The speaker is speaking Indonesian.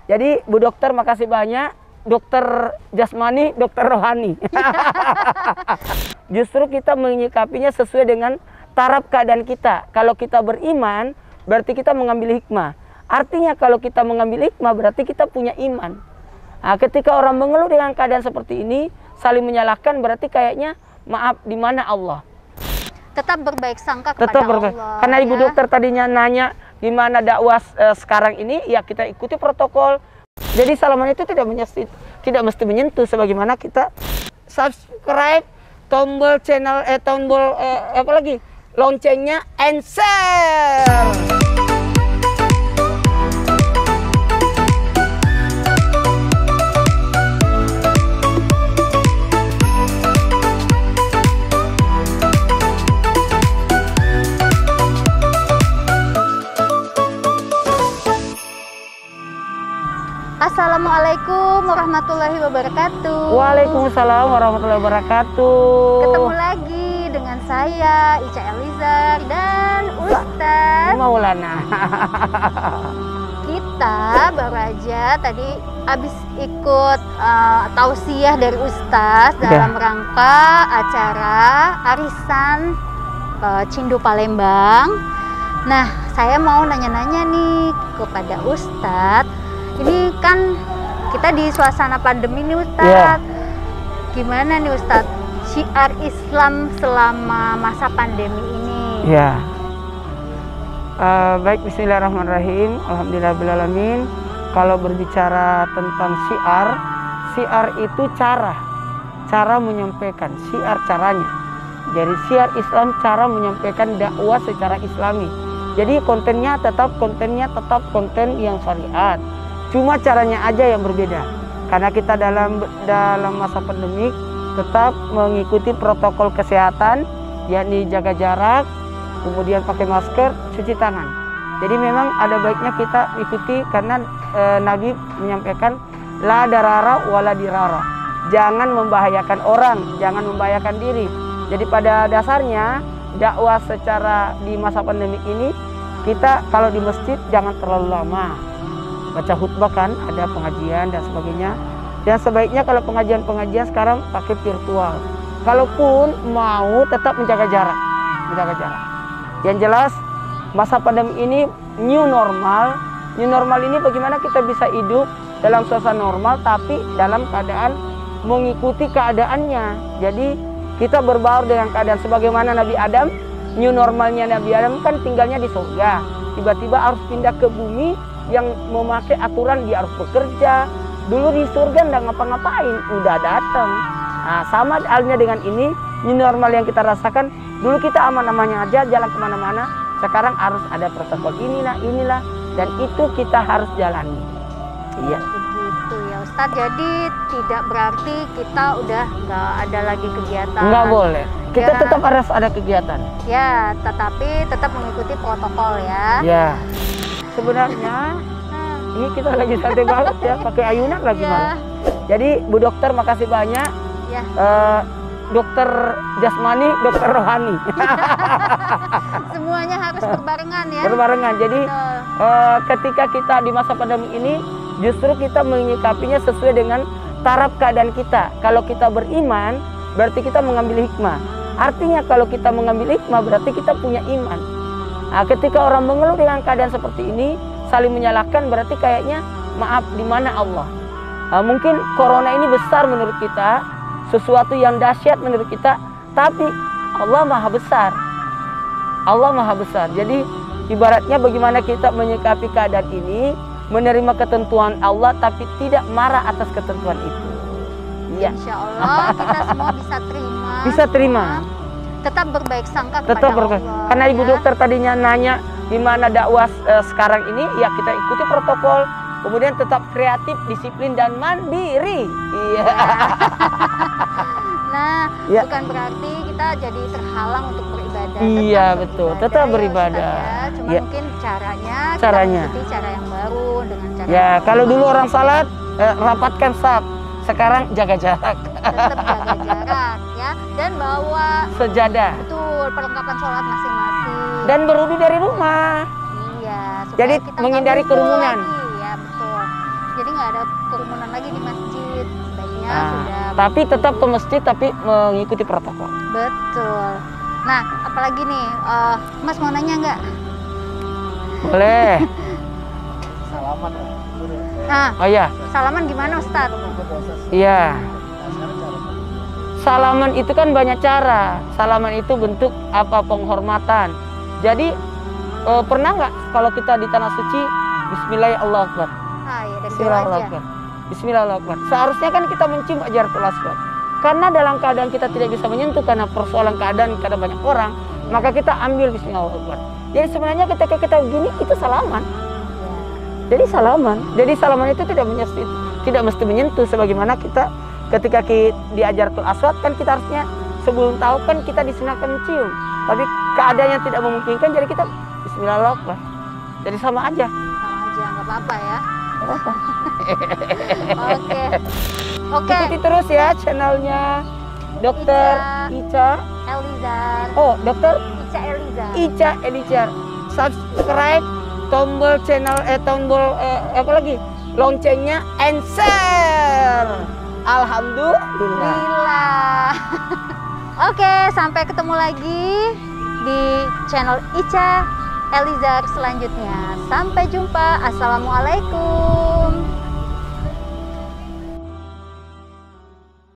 Jadi Bu Dokter makasih banyak. Dokter jasmani, dokter rohani. Justru kita menyikapinya sesuai dengan taraf keadaan kita. Kalau kita beriman, berarti kita mengambil hikmah. Artinya kalau kita mengambil hikmah, berarti kita punya iman. Nah, ketika orang mengeluh dengan keadaan seperti ini, saling menyalahkan, berarti kayaknya maaf, di mana Allah? Tetap berbaik sangka kepada Allah. Karena Ibu Dokter tadinya nanya gimana dakwah sekarang ini, ya kita ikuti protokol. Jadi salaman itu tidak mesti menyentuh, sebagaimana kita subscribe, tombol channel, apa lagi, loncengnya, and share. Assalamualaikum warahmatullahi wabarakatuh. Waalaikumsalam warahmatullahi wabarakatuh. Ketemu lagi dengan saya Ica Elizar dan Ustadz Maulana. Kita baru aja tadi habis ikut tausiah dari Ustadz dalam rangka acara arisan Cindu Palembang. Nah, saya mau nanya-nanya nih kepada Ustadz. Ini kan kita di suasana pandemi nih Ustadz. Gimana nih Ustadz syiar Islam selama masa pandemi ini? Baik, bismillahirrahmanirrahim. Alhamdulillahirrahmanirrahim. Kalau berbicara tentang syiar itu cara menyampaikan, syiar caranya. Jadi syiar Islam cara menyampaikan dakwah secara Islami. Jadi kontennya tetap konten yang syariat. Cuma caranya aja yang berbeda. Karena kita dalam masa pandemik tetap mengikuti protokol kesehatan, yakni jaga jarak, kemudian pakai masker, cuci tangan. Jadi memang ada baiknya kita ikuti karena Nabi menyampaikan la darara wala dirara. Jangan membahayakan orang, jangan membahayakan diri. Jadi pada dasarnya dakwah secara di masa pandemik ini kita kalau di masjid jangan terlalu lama. Baca khutbah kan, ada pengajian dan sebagainya. Dan sebaiknya kalau pengajian sekarang pakai virtual. Kalaupun mau tetap menjaga jarak. Yang jelas masa pandemi ini new normal. New normal ini bagaimana kita bisa hidup dalam suasana normal tapi dalam keadaan mengikuti keadaannya. Jadi kita berbaur dengan keadaan sebagaimana Nabi Adam. New normalnya Nabi Adam kan tinggalnya di surga. Tiba-tiba harus pindah ke bumi yang memakai aturan, dia harus bekerja. Dulu di surga nggak ngapa-ngapain, udah datang. Nah, sama halnya dengan ini, new normal yang kita rasakan. Dulu kita aman-amannya aja, jalan kemana-mana. Sekarang harus ada protokol inilah, dan itu kita harus jalani. Iya. Begitu ya Ustadz. Jadi tidak berarti kita udah nggak ada lagi kegiatan. Nggak boleh. Kita tetap harus ada kegiatan. Ya, tetapi tetap mengikuti protokol ya. Ya. Sebenarnya ini kita lagi santai banget ya, pakai ayunan lagi malah. Jadi Bu Dokter makasih banyak. Dokter jasmani, dokter rohani. Semuanya harus berbarengan ya. Berbarengan. Jadi ketika kita di masa pandemi ini, justru kita menyikapinya sesuai dengan taraf keadaan kita. Kalau kita beriman, berarti kita mengambil hikmah. Artinya kalau kita mengambil hikmah, berarti kita punya iman. Nah, ketika orang mengeluh dengan keadaan seperti ini, saling menyalahkan, berarti kayaknya maaf, di mana Allah? Mungkin corona ini besar menurut kita, sesuatu yang dahsyat menurut kita, tapi Allah maha besar. Allah maha besar. Jadi ibaratnya bagaimana kita menyikapi keadaan ini, menerima ketentuan Allah, tapi tidak marah atas ketentuan itu. Ya. Insya Allah kita semua bisa terima. Bisa terima. Tetap berbaik sangka kepada Allah. Karena Ibu Dokter tadinya nanya gimana dakwah sekarang ini, ya kita ikuti protokol, kemudian tetap kreatif, disiplin dan mandiri. Iya. Nah, bukan berarti kita jadi terhalang untuk beribadah. Iya, betul. Tetap beribadah. Ya. Cuma mungkin caranya kita mengikuti cara yang baru dengan cara. Ya, kalau dulu orang salat rapatkan saf. Sekarang jaga jarak. Tetap jaga jarak ya, dan bawa sejadah. Betul, perlengkapan sholat masing-masing. Dan berwudu dari rumah. Iya. Jadi menghindari kerumunan. Ya betul. nggak ada kerumunan lagi di masjid. Sebaiknya sudah. Tapi tetap ke masjid, tapi mengikuti protokol. Betul. Nah, apalagi nih, Mas mau nanya nggak? Boleh. Salaman dulu. Nah, Oh ya, salaman gimana Ustadz? iya. Salaman itu kan banyak cara. Salaman itu bentuk apa penghormatan. Jadi pernah nggak kalau kita di tanah suci, Bismillahirrahmanirrahim. Ah, ya, dari jauh aja. Bismillahirrahmanirrahim. Bismillahirrahmanirrahim. Seharusnya kan kita mencium Hajarul Aswad. Karena dalam keadaan kita tidak bisa menyentuh karena persoalan keadaan karena banyak orang, maka kita ambil Bismillahirrahmanirrahim. Jadi sebenarnya ketika kita begini itu salaman. Jadi salaman itu tidak mesti menyentuh sebagaimana kita ketika di Hajarul Aswad kan kita harusnya sebelum tahu kan kita disunahkan mencium. Tapi keadaannya tidak memungkinkan jadi kita Bismillahirrahmanirrahim. Jadi sama aja. Sama aja, nggak apa-apa ya. Nggak apa-apa. Oke. Ikuti terus ya channelnya Dokter Ica. Elizar. Oh, Dokter Ica Elizar. Ica Elizar. Subscribe, tombol channel apa lagi? Loncengnya and share. Alhamdulillah. Gila. Oke, sampai ketemu lagi di channel Ica Elizar selanjutnya. Sampai jumpa. Assalamualaikum.